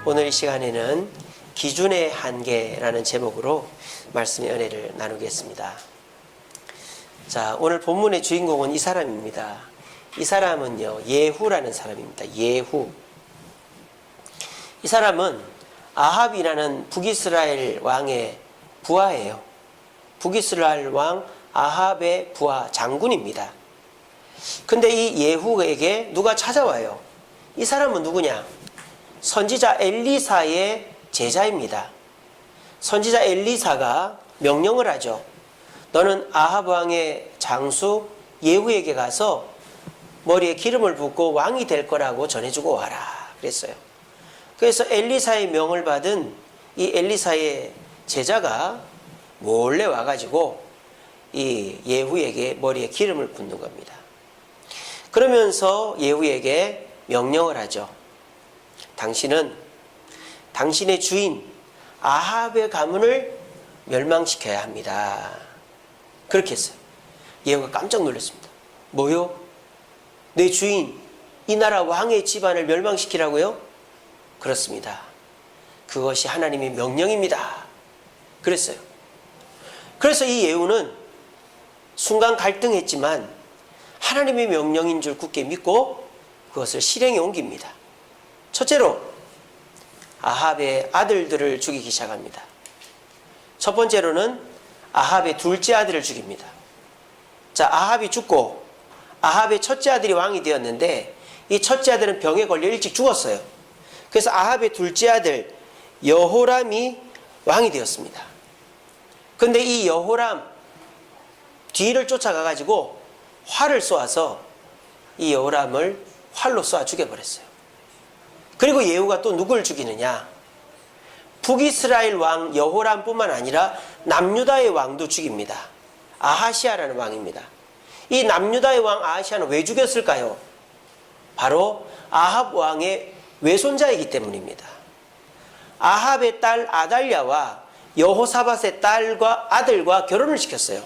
오늘 이 시간에는 기준의 한계라는 제목으로 말씀의 은혜를 나누겠습니다. 자, 오늘 본문의 주인공은 이 사람입니다. 이 사람은요, 예후라는 사람입니다. 예후. 이 사람은 아합이라는 북이스라엘 왕의 부하예요. 북이스라엘 왕 아합의 부하 장군입니다. 근데 이 예후에게 누가 찾아와요. 이 사람은 누구냐? 선지자 엘리사의 제자입니다. 선지자 엘리사가 명령을 하죠. 너는 아합 왕의 장수 예후에게 가서 머리에 기름을 붓고 왕이 될 거라고 전해주고 와라 그랬어요. 그래서 엘리사의 명을 받은 이 엘리사의 제자가 몰래 와가지고 이 예후에게 머리에 기름을 붓는 겁니다. 그러면서 예후에게 명령을 하죠. 당신은 당신의 주인 아합의 가문을 멸망시켜야 합니다. 그렇게 했어요. 예후가 깜짝 놀랐습니다. 뭐요? 내 주인 이 나라 왕의 집안을 멸망시키라고요? 그렇습니다. 그것이 하나님의 명령입니다. 그랬어요. 그래서 이 예후는 순간 갈등했지만 하나님의 명령인 줄 굳게 믿고 그것을 실행에 옮깁니다. 첫째로 아합의 아들들을 죽이기 시작합니다. 첫 번째로는 아합의 둘째 아들을 죽입니다. 자, 아합이 죽고 아합의 첫째 아들이 왕이 되었는데 이 첫째 아들은 병에 걸려 일찍 죽었어요. 그래서 아합의 둘째 아들 여호람이 왕이 되었습니다. 근데 이 여호람 뒤를 쫓아가가지고 활을 쏘아서 이 여호람을 활로 쏘아 죽여버렸어요. 그리고 예후가 또 누굴 죽이느냐? 북이스라엘 왕 여호람뿐만 아니라 남유다의 왕도 죽입니다. 아하시아라는 왕입니다. 이 남유다의 왕 아하시아는 왜 죽였을까요? 바로 아합 왕의 외손자이기 때문입니다. 아합의 딸 아달랴와 여호사밧의 딸과 아들과 결혼을 시켰어요.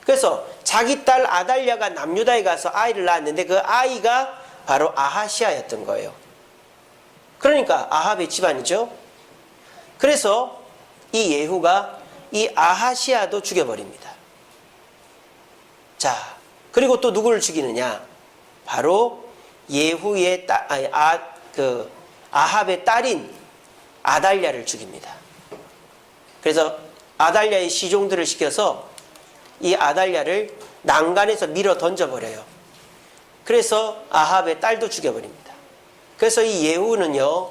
그래서 자기 딸 아달랴가 남유다에 가서 아이를 낳았는데 그 아이가 바로 아하시아였던 거예요. 그러니까 아합의 집안이죠. 그래서 이 예후가 이 아하시아도 죽여버립니다. 자, 그리고 또 누구를 죽이느냐? 바로 예후의 아합의 딸인 아달랴를 죽입니다. 그래서 아달랴의 시종들을 시켜서 이 아달랴를 난간에서 밀어 던져버려요. 그래서 아합의 딸도 죽여버립니다. 그래서 이 예후는요,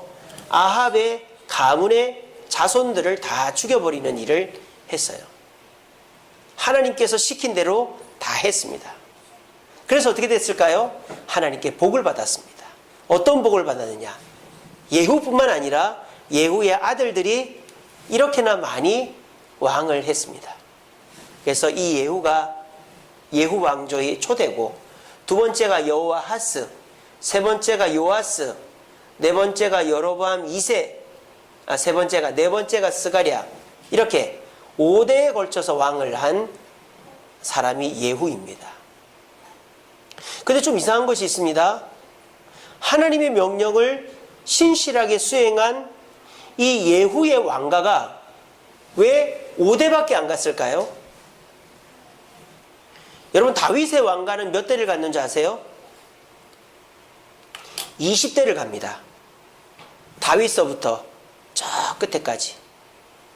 아합의 가문의 자손들을 다 죽여버리는 일을 했어요. 하나님께서 시킨 대로 다 했습니다. 그래서 어떻게 됐을까요? 하나님께 복을 받았습니다. 어떤 복을 받았느냐? 예후뿐만 아니라 예후의 아들들이 이렇게나 많이 왕을 했습니다. 그래서 이 예후가 예후 왕조의 초대고, 두 번째가 여호아하스, 세 번째가 요아스, 네 번째가 여로보암 2세, 네 번째가 스가랴, 이렇게 5대에 걸쳐서 왕을 한 사람이 예후입니다. 근데 좀 이상한 것이 있습니다. 하나님의 명령을 신실하게 수행한 이 예후의 왕가가 왜 5대밖에 안 갔을까요? 여러분, 다윗의 왕가는 몇 대를 갔는지 아세요? 20대를 갑니다. 다윗서부터 저 끝에까지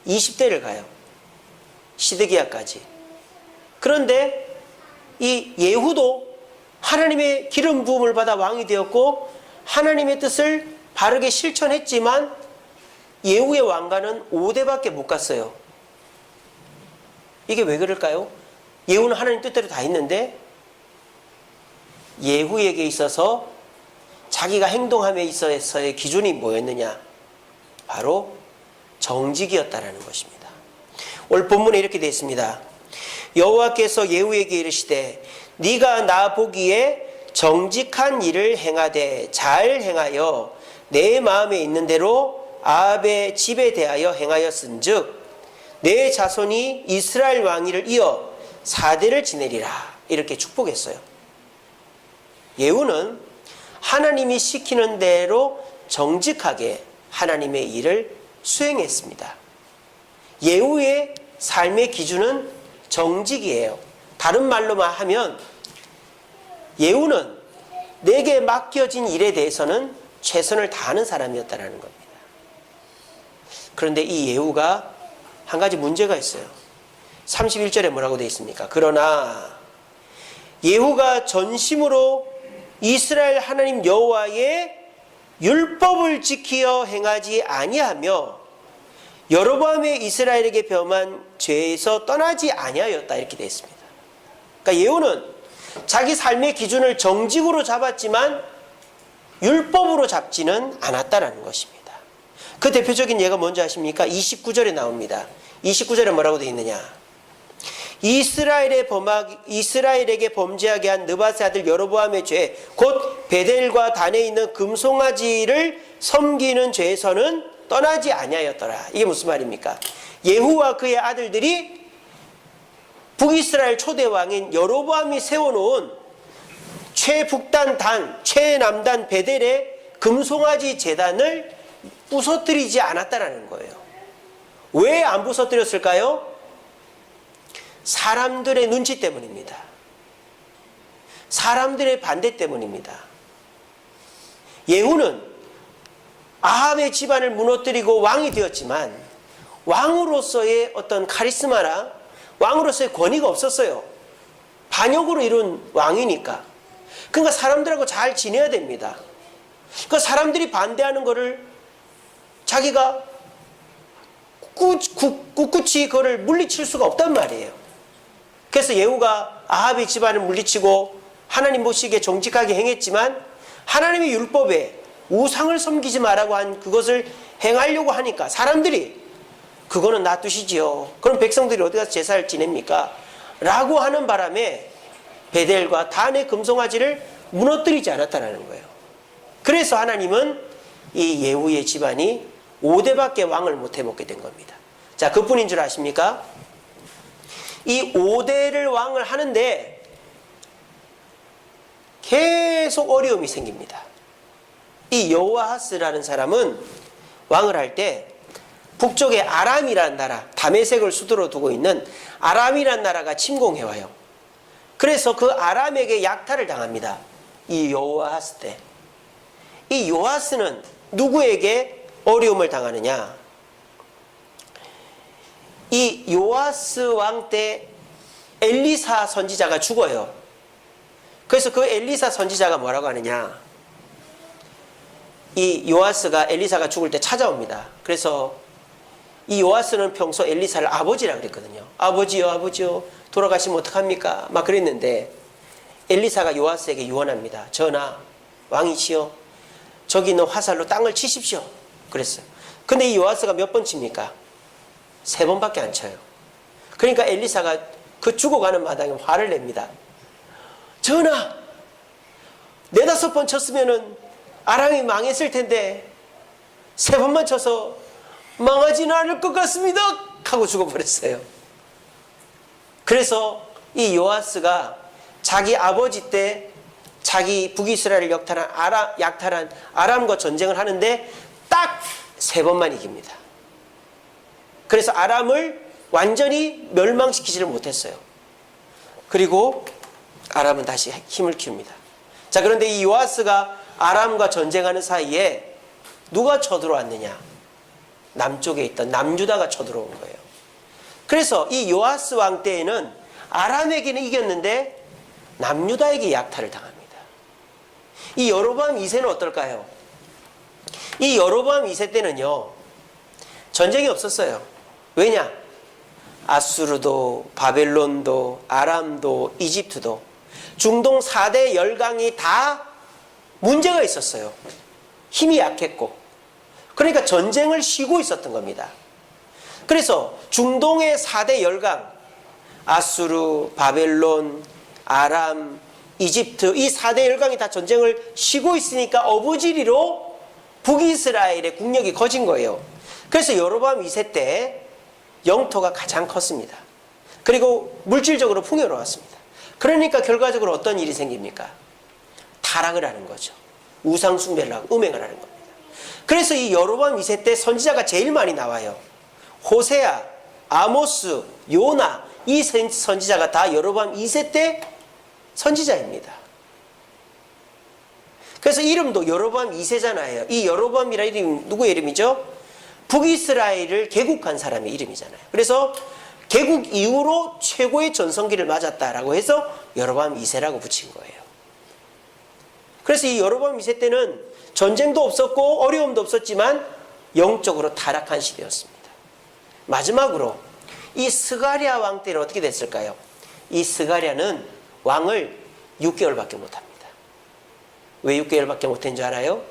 20대를 가요. 시드기야까지. 그런데 이 예후도 하나님의 기름 부음을 받아 왕이 되었고 하나님의 뜻을 바르게 실천했지만 예후의 왕가는 5대밖에 못 갔어요. 이게 왜 그럴까요? 예후는 하나님 뜻대로 다 했는데 예후에게 있어서 자기가 행동함에 있어서의 기준이 뭐였느냐? 바로 정직이었다라는 것입니다. 오늘 본문에 이렇게 되어 있습니다. 여호와께서 예후에게 이르시되 네가 나 보기에 정직한 일을 행하되 잘 행하여 내 마음에 있는 대로 아합의 집에 대하여 행하였은즉 내 자손이 이스라엘 왕위를 이어 4대를 지내리라. 이렇게 축복했어요. 예후는 하나님이 시키는 대로 정직하게 하나님의 일을 수행했습니다. 예후의 삶의 기준은 정직이에요. 다른 말로만 하면 예후는 내게 맡겨진 일에 대해서는 최선을 다하는 사람이었다는 겁니다. 그런데 이 예후가 한 가지 문제가 있어요. 31절에 뭐라고 되어 있습니까? 그러나 예후가 전심으로 이스라엘 하나님 여호와의 율법을 지키어 행하지 아니하며 여로보암의 이스라엘에게 범한 죄에서 떠나지 아니하였다, 이렇게 되어 있습니다. 그러니까 예후는 자기 삶의 기준을 정직으로 잡았지만 율법으로 잡지는 않았다라는 것입니다. 그 대표적인 예가 뭔지 아십니까? 29절에 나옵니다. 29절에 뭐라고 되어 있느냐? 이스라엘에게 범죄하게 한 느밧의 아들 여로보암의 죄, 곧 베델과 단에 있는 금송아지를 섬기는 죄에서는 떠나지 아니하였더라. 이게 무슨 말입니까? 예후와 그의 아들들이 북이스라엘 초대 왕인 여로보암이 세워놓은 최북단 단, 최남단 베델의 금송아지 제단을 부서뜨리지 않았다라는 거예요. 왜 안 부서뜨렸을까요? 사람들의 눈치 때문입니다. 사람들의 반대 때문입니다. 예후는 아합의 집안을 무너뜨리고 왕이 되었지만 왕으로서의 어떤 카리스마나 왕으로서의 권위가 없었어요. 반역으로 이룬 왕이니까. 그러니까 사람들하고 잘 지내야 됩니다. 그러니까 사람들이 반대하는 거를 자기가 꿋꿋이 그거를 물리칠 수가 없단 말이에요. 그래서 예후가 아합의 집안을 물리치고 하나님 보시기에 정직하게 행했지만 하나님의 율법에 우상을 섬기지 말라고 한 그것을 행하려고 하니까 사람들이 그거는 놔두시지요. 그럼 백성들이 어디 가서 제사를 지냅니까? 라고 하는 바람에 베델과 단의 금송아지를 무너뜨리지 않았다는 거예요. 그래서 하나님은 이 예후의 집안이 5대밖에 왕을 못 해먹게 된 겁니다. 자, 그뿐인 줄 아십니까? 이 5대를 왕을 하는데 계속 어려움이 생깁니다. 이 여호아하스라는 사람은 왕을 할 때 북쪽에 아람이라는 나라, 다메섹을 수도로 두고 있는 아람이라는 나라가 침공해와요. 그래서 그 아람에게 약탈을 당합니다. 이 여호아하스 때. 이 여호아하스는 누구에게 어려움을 당하느냐? 이 요아스 왕 때 엘리사 선지자가 죽어요. 그래서 그 엘리사 선지자가 뭐라고 하느냐? 이 요아스가 엘리사가 죽을 때 찾아옵니다. 그래서 이 요아스는 평소 엘리사를 아버지라 그랬거든요. 아버지요, 아버지요, 돌아가시면 어떡합니까? 막 그랬는데 엘리사가 요아스에게 유언합니다. 전하, 왕이시여, 저기 있는 화살로 땅을 치십시오. 그랬어요. 근데 이 요아스가 몇 번 칩니까? 3번밖에 안 쳐요. 그러니까 엘리사가 그 죽어가는 마당에 화를 냅니다. 전하, 4-5번 쳤으면은 아람이 망했을 텐데 3번만 쳐서 망하지는 않을 것 같습니다 하고 죽어버렸어요. 그래서 이 요아스가 자기 아버지 때 자기 북이스라엘을 약탈한 아람과 전쟁을 하는데 딱 3번만 이깁니다. 그래서 아람을 완전히 멸망시키지를 못했어요. 그리고 아람은 다시 힘을 키웁니다. 자, 그런데 이 요아스가 아람과 전쟁하는 사이에 누가 쳐들어왔느냐? 남쪽에 있던 남유다가 쳐들어온 거예요. 그래서 이 요아스 왕 때에는 아람에게는 이겼는데 남유다에게 약탈을 당합니다. 이 여로보암 2세는 어떨까요? 이 여로보암 2세 때는요, 전쟁이 없었어요. 왜냐? 아수르도, 바벨론도, 아람도, 이집트도, 중동 4대 열강이 다 문제가 있었어요. 힘이 약했고. 그러니까 전쟁을 쉬고 있었던 겁니다. 그래서 중동의 4대 열강, 아수르, 바벨론, 아람, 이집트, 이 4대 열강이 다 전쟁을 쉬고 있으니까 어부지리로 북이스라엘의 국력이 커진 거예요. 그래서 여로보암 2세 때 영토가 가장 컸습니다. 그리고 물질적으로 풍요로웠습니다. 그러니까 결과적으로 어떤 일이 생깁니까? 타락을 하는 거죠. 우상 숭배를 하고 음행을 하는 겁니다. 그래서 이 여로보암 2세 때 선지자가 제일 많이 나와요. 호세아, 아모스, 요나, 이 선지자가 다 여로보암 2세 때 선지자입니다. 그래서 이름도 여로보암 2세잖아요. 이 여로보암이라는 이름이 누구의 이름이죠? 북이스라엘을 개국한 사람의 이름이잖아요. 그래서 개국 이후로 최고의 전성기를 맞았다라고 해서 여로보암 2세라고 붙인 거예요. 그래서 이 여로보암 2세 때는 전쟁도 없었고 어려움도 없었지만 영적으로 타락한 시대였습니다. 마지막으로 이 스가랴 왕 때는 어떻게 됐을까요? 이 스가랴는 왕을 6개월밖에 못합니다. 왜 6개월밖에 못한 줄 알아요?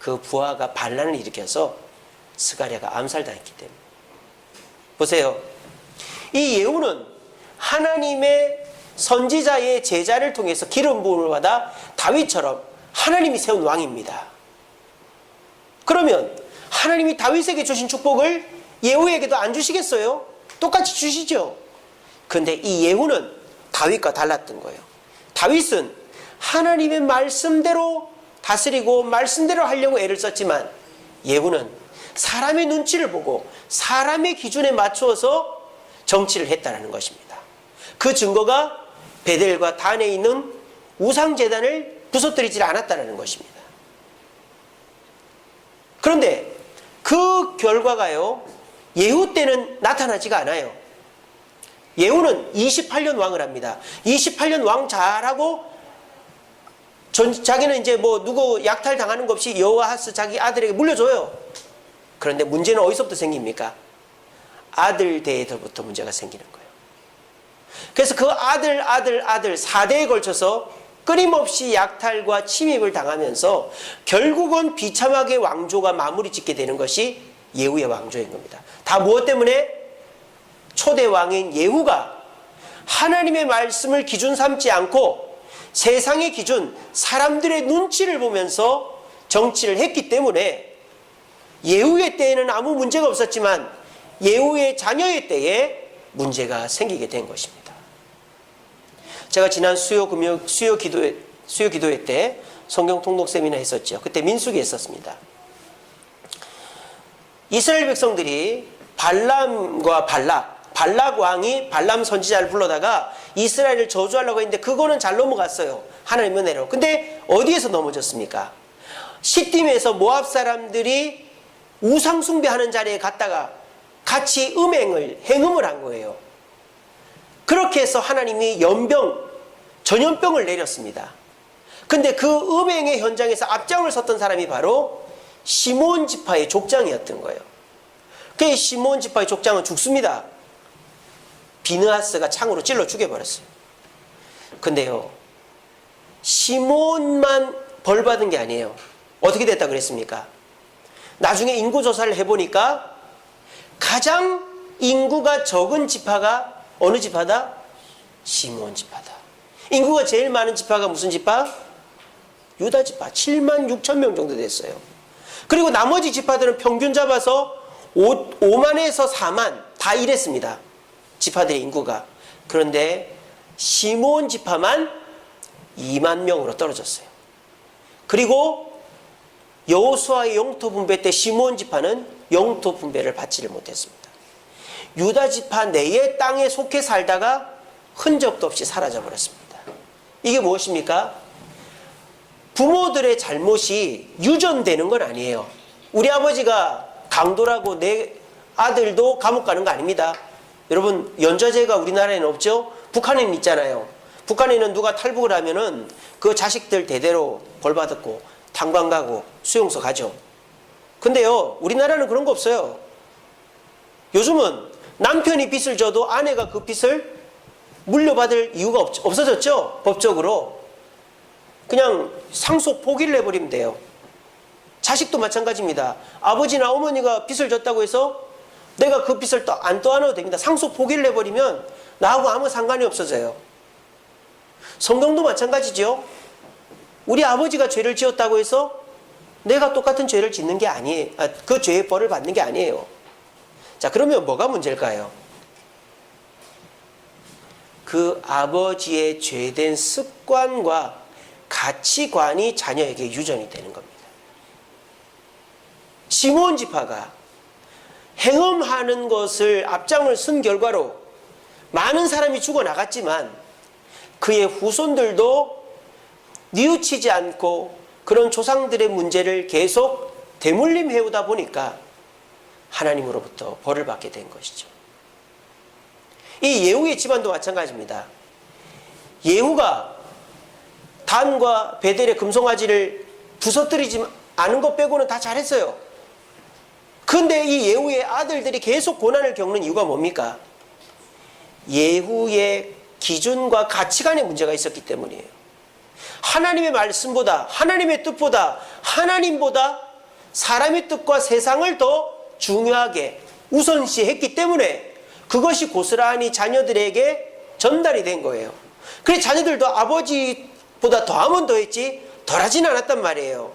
그 부하가 반란을 일으켜서 스가랴가 암살당했기 때문에. 보세요. 이 예후는 하나님의 선지자의 제자를 통해서 기름 부음을 받아 다윗처럼 하나님이 세운 왕입니다. 그러면 하나님이 다윗에게 주신 축복을 예후에게도 안 주시겠어요? 똑같이 주시죠. 그런데 이 예후는 다윗과 달랐던 거예요. 다윗은 하나님의 말씀대로 다스리고 말씀대로 하려고 애를 썼지만 예후는 사람의 눈치를 보고 사람의 기준에 맞추어서 정치를 했다는 것입니다. 그 증거가 베델과 단에 있는 우상제단을 부서뜨리지 않았다는 것입니다. 그런데 그 결과가요, 예후 때는 나타나지가 않아요. 예후는 28년 왕을 합니다. 28년 왕 잘하고 자기는 이제 뭐 누구 약탈 당하는 것 없이 여호아하스 자기 아들에게 물려줘요. 그런데 문제는 어디서부터 생깁니까? 아들 대에서부터 문제가 생기는 거예요. 그래서 그 아들 4대에 걸쳐서 끊임없이 약탈과 침입을 당하면서 결국은 비참하게 왕조가 마무리 짓게 되는 것이 예후의 왕조인 겁니다. 다 무엇 때문에? 초대 왕인 예후가 하나님의 말씀을 기준 삼지 않고 세상의 기준, 사람들의 눈치를 보면서 정치를 했기 때문에 예후의 때에는 아무 문제가 없었지만 예후의 자녀의 때에 문제가 생기게 된 것입니다. 제가 지난 수요 기도회 때 성경 통독 세미나 했었죠. 그때 민수기에 했었습니다. 이스라엘 백성들이 발람과 발락 왕이 발람 선지자를 불러다가 이스라엘을 저주하려고 했는데 그거는 잘 넘어갔어요. 하나님의 은혜로. 근데 어디에서 넘어졌습니까? 시딤에서 모압 사람들이 우상 숭배하는 자리에 갔다가 같이 행음을 한 거예요. 그렇게 해서 하나님이 전염병을 내렸습니다. 근데 그 음행의 현장에서 앞장을 섰던 사람이 바로 시므온 지파의 족장이었던 거예요. 그 시므온 지파의 족장은 죽습니다. 비느하스가 창으로 찔러 죽여버렸어요. 근데요, 시므온만 벌받은 게 아니에요. 어떻게 됐다 그랬습니까? 나중에 인구조사를 해보니까 가장 인구가 적은 지파가 어느 지파다? 시므온 지파다. 인구가 제일 많은 지파가 무슨 지파? 유다 지파. 7만 6천 명 정도 됐어요. 그리고 나머지 지파들은 평균 잡아서 5만에서 4만 다 이랬습니다. 지파들의 인구가. 그런데 시므온 지파만 2만 명으로 떨어졌어요. 그리고 여호수아의 영토 분배 때 시므온 지파는 영토 분배를 받지를 못했습니다. 유다 지파 내의 땅에 속해 살다가 흔적도 없이 사라져버렸습니다. 이게 무엇입니까? 부모들의 잘못이 유전되는 건 아니에요. 우리 아버지가 강도라고 내 아들도 감옥 가는 거 아닙니다. 여러분, 연좌제가 우리나라에는 없죠? 북한에는 있잖아요. 북한에는 누가 탈북을 하면은 그 자식들 대대로 벌 받았고 탄광 가고 수용소 가죠. 근데요, 우리나라는 그런 거 없어요. 요즘은 남편이 빚을 져도 아내가 그 빚을 물려받을 이유가 없어졌죠? 법적으로. 그냥 상속 포기를 해버리면 돼요. 자식도 마찬가지입니다. 아버지나 어머니가 빚을 졌다고 해서 내가 그 빚을 안 떠안아도 됩니다. 상속 포기를 해버리면 나하고 아무 상관이 없어져요. 성경도 마찬가지죠. 우리 아버지가 죄를 지었다고 해서 내가 똑같은 죄를 짓는 게 아니에요. 그 죄의 벌을 받는 게 아니에요. 자, 그러면 뭐가 문제일까요? 그 아버지의 죄된 습관과 가치관이 자녀에게 유전이 되는 겁니다. 시므온 지파가 행음하는 것을 앞장을 쓴 결과로 많은 사람이 죽어나갔지만 그의 후손들도 뉘우치지 않고 그런 조상들의 문제를 계속 대물림해오다 보니까 하나님으로부터 벌을 받게 된 것이죠. 이 예후의 집안도 마찬가지입니다. 예후가 단과 베델의 금송아지를 부서뜨리지 않은 것 빼고는 다 잘했어요. 그런데 이 예후의 아들들이 계속 고난을 겪는 이유가 뭡니까? 예후의 기준과 가치관의 문제가 있었기 때문이에요. 하나님의 말씀보다, 하나님의 뜻보다, 하나님보다 사람의 뜻과 세상을 더 중요하게 우선시했기 때문에 그것이 고스란히 자녀들에게 전달이 된 거예요. 그래서 자녀들도 아버지보다 더하면 더했지 덜하진 않았단 말이에요.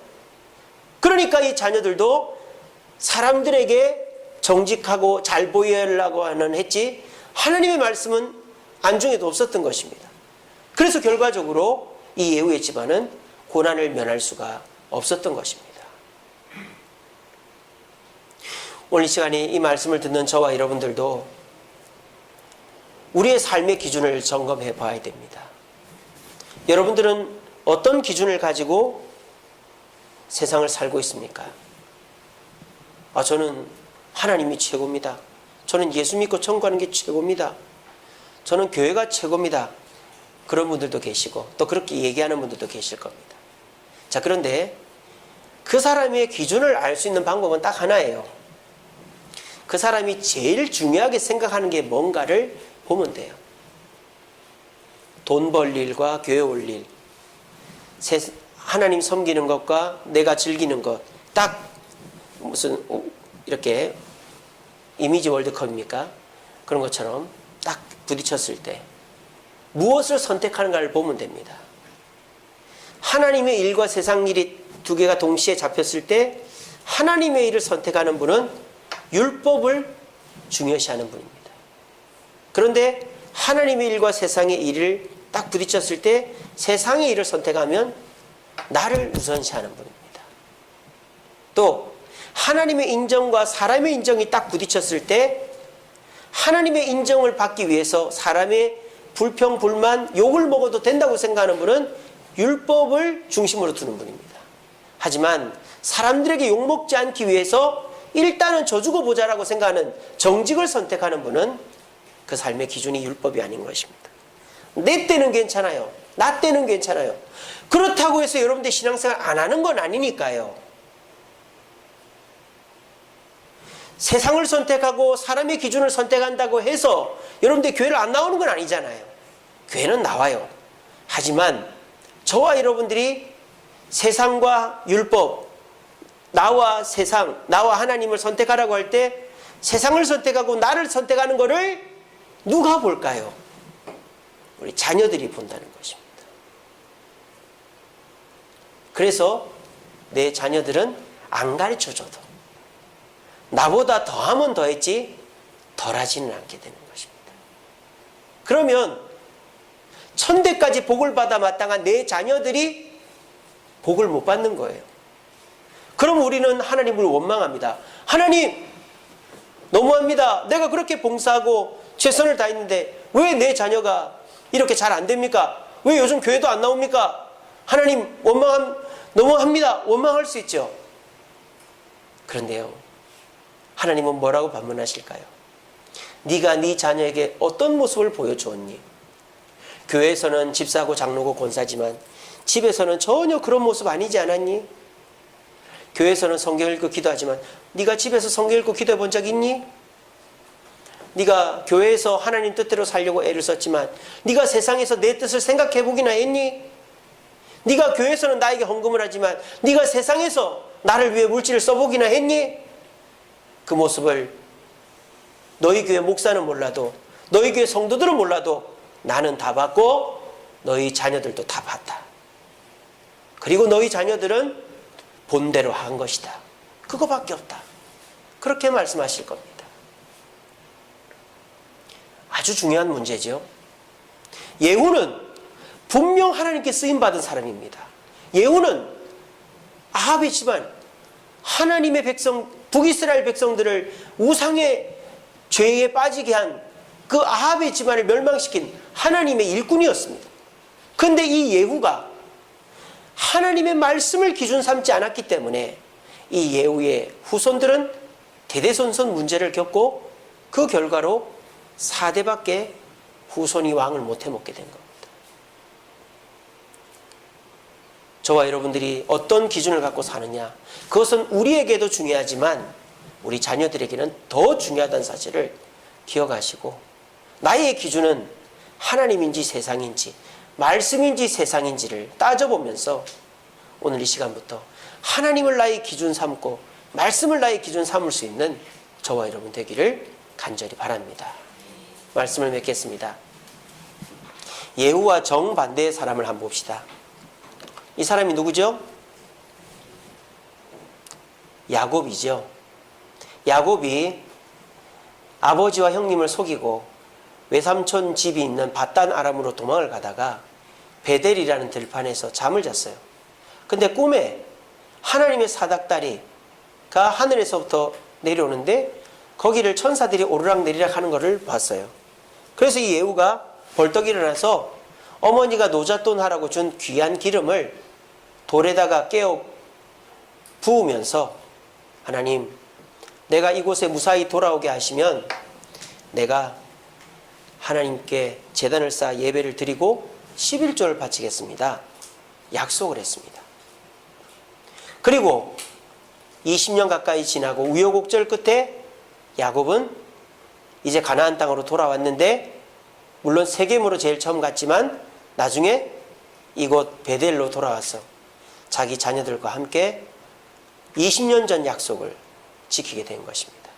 그러니까 이 자녀들도 사람들에게 정직하고 잘 보이려고 하는 했지 하나님의 말씀은 안중에도 없었던 것입니다. 그래서 결과적으로 이 예후의 집안은 고난을 면할 수가 없었던 것입니다. 오늘 이 시간에 이 말씀을 듣는 저와 여러분들도 우리의 삶의 기준을 점검해 봐야 됩니다. 여러분들은 어떤 기준을 가지고 세상을 살고 있습니까? 저는 하나님이 최고입니다. 저는 예수 믿고 천국 가는 게 최고입니다. 저는 교회가 최고입니다. 그런 분들도 계시고 또 그렇게 얘기하는 분들도 계실 겁니다. 자, 그런데 그 사람의 기준을 알 수 있는 방법은 딱 하나예요. 그 사람이 제일 중요하게 생각하는 게 뭔가를 보면 돼요. 돈 벌 일과 교회 올 일, 하나님 섬기는 것과 내가 즐기는 것, 딱 무슨 이렇게 이미지 월드컵입니까? 그런 것처럼 딱 부딪혔을 때 무엇을 선택하는가를 보면 됩니다. 하나님의 일과 세상 일이 두 개가 동시에 잡혔을 때 하나님의 일을 선택하는 분은 율법을 중요시하는 분입니다. 그런데 하나님의 일과 세상의 일을 딱 부딪혔을 때 세상의 일을 선택하면 나를 우선시하는 분입니다. 또 하나님의 인정과 사람의 인정이 딱 부딪혔을 때 하나님의 인정을 받기 위해서 사람의 불평, 불만, 욕을 먹어도 된다고 생각하는 분은 율법을 중심으로 두는 분입니다. 하지만 사람들에게 욕먹지 않기 위해서 일단은 져주고 보자라고 생각하는 정직을 선택하는 분은 그 삶의 기준이 율법이 아닌 것입니다. 내 때는 괜찮아요. 나 때는 괜찮아요. 그렇다고 해서 여러분들 신앙생활 안 하는 건 아니니까요. 세상을 선택하고 사람의 기준을 선택한다고 해서 여러분들 교회를 안 나오는 건 아니잖아요. 교회는 나와요. 하지만 저와 여러분들이 세상과 율법, 나와 세상, 나와 하나님을 선택하라고 할 때 세상을 선택하고 나를 선택하는 것을 누가 볼까요? 우리 자녀들이 본다는 것입니다. 그래서 내 자녀들은 안 가르쳐줘도 나보다 더하면 더했지 덜하지는 않게 되는 것입니다. 그러면 천대까지 복을 받아 마땅한 내 자녀들이 복을 못 받는 거예요. 그럼 우리는 하나님을 원망합니다. 하나님, 너무합니다. 내가 그렇게 봉사하고 최선을 다했는데 왜 내 자녀가 이렇게 잘 안 됩니까? 왜 요즘 교회도 안 나옵니까? 하나님, 너무합니다. 원망할 수 있죠. 그런데요, 하나님은 뭐라고 반문하실까요? 네가 네 자녀에게 어떤 모습을 보여주었니? 교회에서는 집사고 장로고 권사지만 집에서는 전혀 그런 모습 아니지 않았니? 교회에서는 성경 읽고 기도하지만 네가 집에서 성경 읽고 기도해 본 적 있니? 네가 교회에서 하나님 뜻대로 살려고 애를 썼지만 네가 세상에서 내 뜻을 생각해 보기나 했니? 네가 교회에서는 나에게 헌금을 하지만 네가 세상에서 나를 위해 물질을 써보기나 했니? 그 모습을 너희 교회 목사는 몰라도 너희 교회 성도들은 몰라도 나는 다 봤고 너희 자녀들도 다 봤다. 그리고 너희 자녀들은 본대로 한 것이다. 그거밖에 없다. 그렇게 말씀하실 겁니다. 아주 중요한 문제죠. 예후는 분명 하나님께 쓰임받은 사람입니다. 예후는 아합의 집안, 하나님의 백성 북이스라엘 백성들을 우상의 죄에 빠지게 한 그 아합의 집안을 멸망시킨 하나님의 일꾼이었습니다. 그런데 이 예후가 하나님의 말씀을 기준 삼지 않았기 때문에 이 예후의 후손들은 대대손손 문제를 겪고 그 결과로 4대밖에 후손이 왕을 못 해먹게 된 겁니다. 저와 여러분들이 어떤 기준을 갖고 사느냐, 그것은 우리에게도 중요하지만 우리 자녀들에게는 더 중요하다는 사실을 기억하시고, 나의 기준은 하나님인지 세상인지 말씀인지 세상인지를 따져보면서 오늘 이 시간부터 하나님을 나의 기준 삼고 말씀을 나의 기준 삼을 수 있는 저와 여러분 되기를 간절히 바랍니다. 말씀을 맺겠습니다. 예후와 정반대의 사람을 한번 봅시다. 이 사람이 누구죠? 야곱이죠. 야곱이 아버지와 형님을 속이고 외삼촌 집이 있는 바단 아람으로 도망을 가다가 베델이라는 들판에서 잠을 잤어요. 근데 꿈에 하나님의 사닥다리가 하늘에서부터 내려오는데 거기를 천사들이 오르락내리락 하는 것을 봤어요. 그래서 이 예후가 벌떡 일어나서 어머니가 노잣돈 하라고 준 귀한 기름을 돌에다가 깨어 부으면서, 하나님, 내가 이곳에 무사히 돌아오게 하시면 내가 하나님께 제단을 쌓아 예배를 드리고 11조를 바치겠습니다. 약속을 했습니다. 그리고 20년 가까이 지나고 우여곡절 끝에 야곱은 이제 가나안 땅으로 돌아왔는데, 물론 세겜으로 제일 처음 갔지만 나중에 이곳 베델로 돌아와서 자기 자녀들과 함께 20년 전 약속을 지키게 된 것입니다.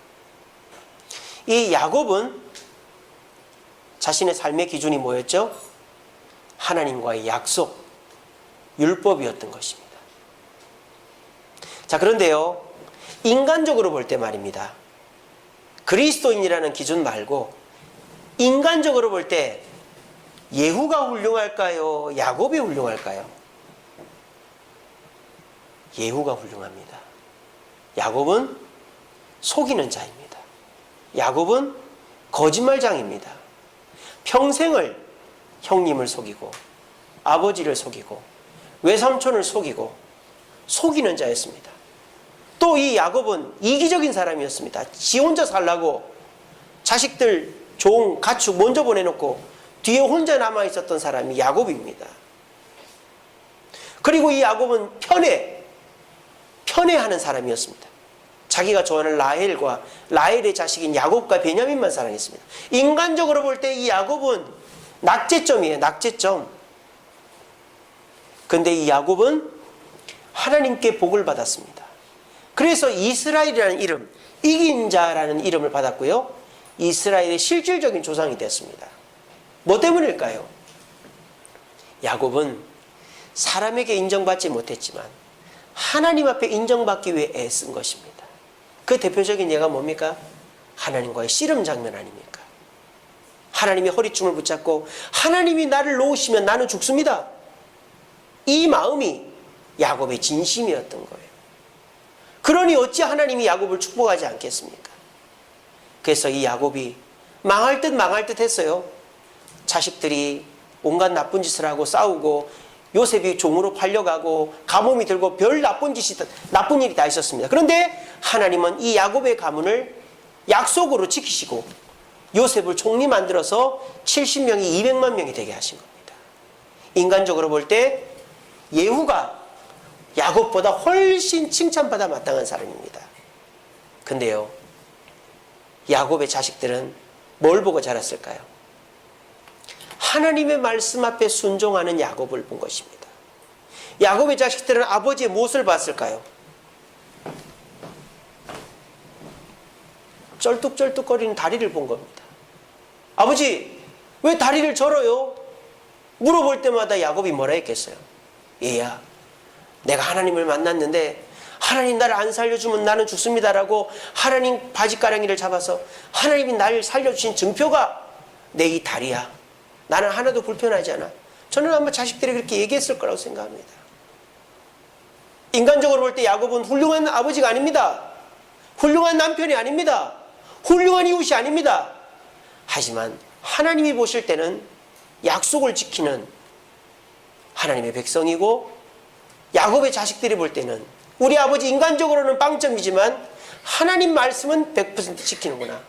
이 야곱은 자신의 삶의 기준이 뭐였죠? 하나님과의 약속, 율법이었던 것입니다. 자, 그런데요, 인간적으로 볼 때 말입니다. 그리스도인이라는 기준 말고 인간적으로 볼 때 예후가 훌륭할까요? 야곱이 훌륭할까요? 예후가 훌륭합니다. 야곱은 속이는 자입니다. 야곱은 거짓말장입니다. 평생을 형님을 속이고 아버지를 속이고 외삼촌을 속이고 속이는 자였습니다. 또 이 야곱은 이기적인 사람이었습니다. 지 혼자 살라고 자식들 종 가축 먼저 보내놓고 뒤에 혼자 남아있었던 사람이 야곱입니다. 그리고 이 야곱은 편애하는 사람이었습니다. 자기가 좋아하는 라헬과 라헬의 자식인 야곱과 베냐민만 사랑했습니다. 인간적으로 볼 때 이 야곱은 낙제점이에요. 낙제점. 근데 이 야곱은 하나님께 복을 받았습니다. 그래서 이스라엘이라는 이름, 이긴 자라는 이름을 받았고요, 이스라엘의 실질적인 조상이 됐습니다. 뭐 때문일까요? 야곱은 사람에게 인정받지 못했지만 하나님 앞에 인정받기 위해 애쓴 것입니다. 그 대표적인 예가 뭡니까? 하나님과의 씨름 장면 아닙니까? 하나님이 허리춤을 붙잡고 하나님이 나를 놓으시면 나는 죽습니다. 이 마음이 야곱의 진심이었던 거예요. 그러니 어찌 하나님이 야곱을 축복하지 않겠습니까? 그래서 이 야곱이 망할 듯 했어요. 자식들이 온갖 나쁜 짓을 하고 싸우고 요셉이 종으로 팔려가고 가뭄이 들고 별 나쁜 일이 다 있었습니다. 그런데 하나님은 이 야곱의 가문을 약속으로 지키시고 요셉을 총리 만들어서 70명이 200만 명이 되게 하신 겁니다. 인간적으로 볼 때 예후가 야곱보다 훨씬 칭찬받아 마땅한 사람입니다. 근데요, 야곱의 자식들은 뭘 보고 자랐을까요? 하나님의 말씀 앞에 순종하는 야곱을 본 것입니다. 야곱의 자식들은 아버지의 무엇을 봤을까요? 쩔뚝쩔뚝거리는 다리를 본 겁니다. 아버지, 왜 다리를 절어요? 물어볼 때마다 야곱이 뭐라 했겠어요? 얘야, 내가 하나님을 만났는데 하나님 나를 안 살려주면 나는 죽습니다라고 하나님 바지가랑이를 잡아서 하나님이 나를 살려주신 증표가 내 이 다리야. 나는 하나도 불편하지 않아. 저는 아마 자식들이 그렇게 얘기했을 거라고 생각합니다. 인간적으로 볼 때 야곱은 훌륭한 아버지가 아닙니다. 훌륭한 남편이 아닙니다. 훌륭한 이웃이 아닙니다. 하지만 하나님이 보실 때는 약속을 지키는 하나님의 백성이고, 야곱의 자식들이 볼 때는 우리 아버지 인간적으로는 빵점이지만 하나님 말씀은 100% 지키는구나.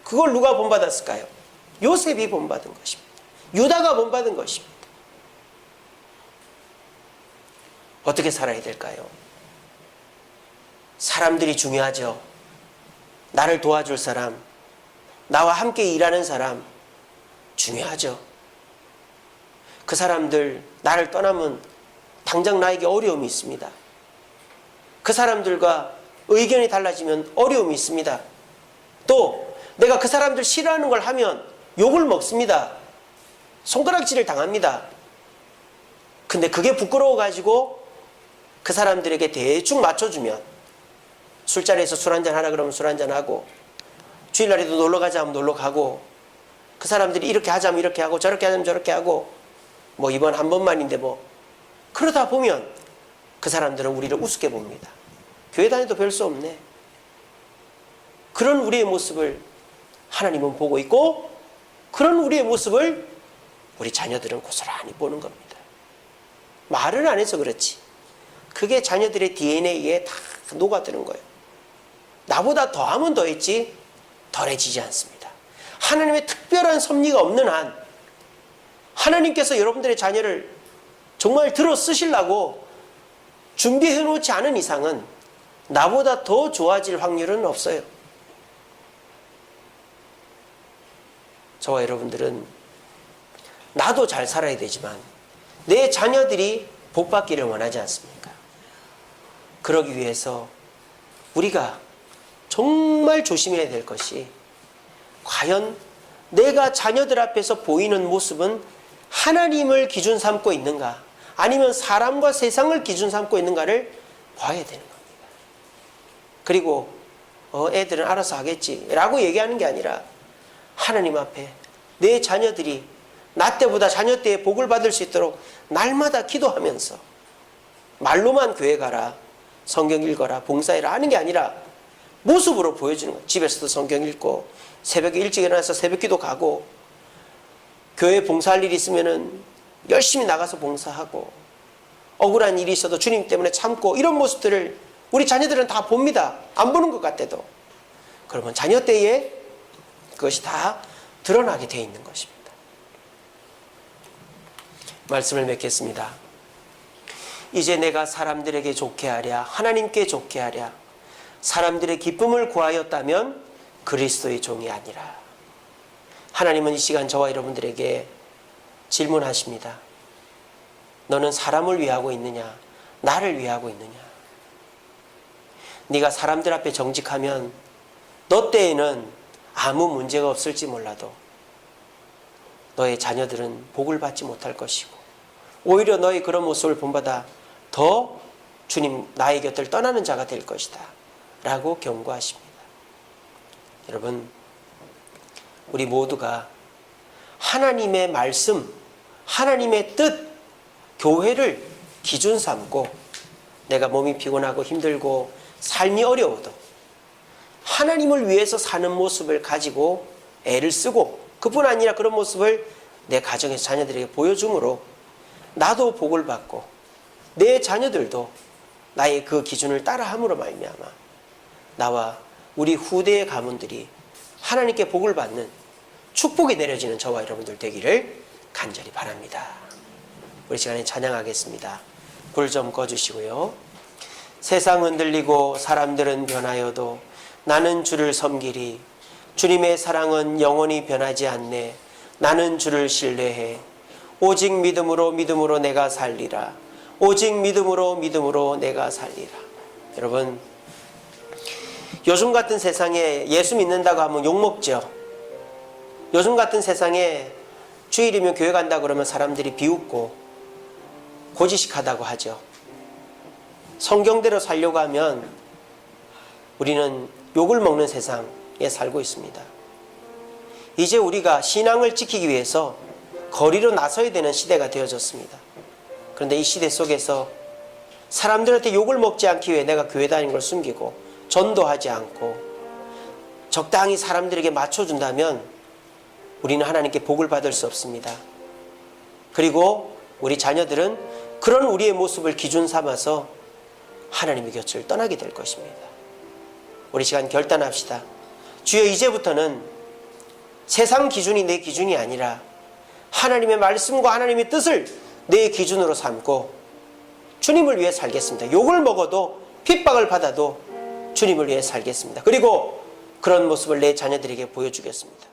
그걸 누가 본받았을까요? 요셉이 본받은 것입니다. 유다가 본받은 것입니다. 어떻게 살아야 될까요? 사람들이 중요하죠. 나를 도와줄 사람, 나와 함께 일하는 사람 중요하죠. 그 사람들 나를 떠나면 당장 나에게 어려움이 있습니다. 그 사람들과 의견이 달라지면 어려움이 있습니다. 또 내가 그 사람들 싫어하는 걸 하면 욕을 먹습니다. 손가락질을 당합니다. 근데 그게 부끄러워가지고 그 사람들에게 대충 맞춰주면, 술자리에서 술 한잔 하라 그러면 술 한잔하고, 주일날에도 놀러가자 하면 놀러가고, 그 사람들이 이렇게 하자면 이렇게 하고 저렇게 하자면 저렇게 하고, 뭐 이번 한 번만인데 뭐, 그러다 보면 그 사람들은 우리를 우습게 봅니다. 교회 다녀도 별 수 없네. 그런 우리의 모습을 하나님은 보고 있고, 그런 우리의 모습을 우리 자녀들은 고스란히 보는 겁니다. 말을 안 해서 그렇지 그게 자녀들의 DNA에 다 녹아드는 거예요. 나보다 더하면 더했지 덜해지지 않습니다. 하나님의 특별한 섭리가 없는 한, 하나님께서 여러분들의 자녀를 정말 들어 쓰시려고 준비해 놓지 않은 이상은 나보다 더 좋아질 확률은 없어요. 저와 여러분들은 나도 잘 살아야 되지만 내 자녀들이 복받기를 원하지 않습니까? 그러기 위해서 우리가 정말 조심해야 될 것이, 과연 내가 자녀들 앞에서 보이는 모습은 하나님을 기준 삼고 있는가, 아니면 사람과 세상을 기준 삼고 있는가를 봐야 되는 겁니다. 그리고 애들은 알아서 하겠지 라고 얘기하는 게 아니라, 하나님 앞에 내 자녀들이 나 때보다 자녀 때에 복을 받을 수 있도록 날마다 기도하면서, 말로만 교회 가라, 성경 읽어라, 봉사해라 하는 게 아니라 모습으로 보여주는 거예요. 집에서도 성경 읽고, 새벽에 일찍 일어나서 새벽 기도 가고, 교회 봉사할 일이 있으면은 열심히 나가서 봉사하고, 억울한 일이 있어도 주님 때문에 참고, 이런 모습들을 우리 자녀들은 다 봅니다. 안 보는 것 같아도. 그러면 자녀 때에 그것이 다 드러나게 되어 있는 것입니다. 말씀을 맺겠습니다. 이제 내가 사람들에게 좋게 하랴, 하나님께 좋게 하랴, 사람들의 기쁨을 구하였다면 그리스도의 종이 아니라. 하나님은 이 시간 저와 여러분들에게 질문하십니다. 너는 사람을 위하고 있느냐, 나를 위하고 있느냐? 네가 사람들 앞에 정직하면 너 때에는 아무 문제가 없을지 몰라도 너의 자녀들은 복을 받지 못할 것이고, 오히려 너의 그런 모습을 본받아 더 주님 나의 곁을 떠나는 자가 될 것이다 라고 경고하십니다. 여러분, 우리 모두가 하나님의 말씀, 하나님의 뜻, 교회를 기준 삼고, 내가 몸이 피곤하고 힘들고 삶이 어려워도 하나님을 위해서 사는 모습을 가지고 애를 쓰고, 그뿐 아니라 그런 모습을 내 가정에서 자녀들에게 보여줌으로 나도 복을 받고 내 자녀들도 나의 그 기준을 따라함으로 말미암아 나와 우리 후대의 가문들이 하나님께 복을 받는 축복이 내려지는 저와 여러분들 되기를 간절히 바랍니다. 우리 시간에 찬양하겠습니다. 불 좀 꺼주시고요. 세상 흔들리고 사람들은 변하여도 나는 주를 섬기리. 주님의 사랑은 영원히 변하지 않네. 나는 주를 신뢰해. 오직 믿음으로 내가 살리라. 오직 믿음으로 내가 살리라. 여러분, 요즘 같은 세상에 예수 믿는다고 하면 욕먹죠. 요즘 같은 세상에 주일이면 교회 간다고 그러면 사람들이 비웃고 고지식하다고 하죠. 성경대로 살려고 하면 우리는 욕을 먹는 세상에 살고 있습니다. 이제 우리가 신앙을 지키기 위해서 거리로 나서야 되는 시대가 되어졌습니다. 그런데 이 시대 속에서 사람들한테 욕을 먹지 않기 위해 내가 교회 다니는 걸 숨기고 전도하지 않고 적당히 사람들에게 맞춰준다면 우리는 하나님께 복을 받을 수 없습니다. 그리고 우리 자녀들은 그런 우리의 모습을 기준 삼아서 하나님의 곁을 떠나게 될 것입니다. 우리 시간 결단합시다. 주여, 이제부터는 세상 기준이 내 기준이 아니라 하나님의 말씀과 하나님의 뜻을 내 기준으로 삼고 주님을 위해 살겠습니다. 욕을 먹어도 핍박을 받아도 주님을 위해 살겠습니다. 그리고 그런 모습을 내 자녀들에게 보여주겠습니다.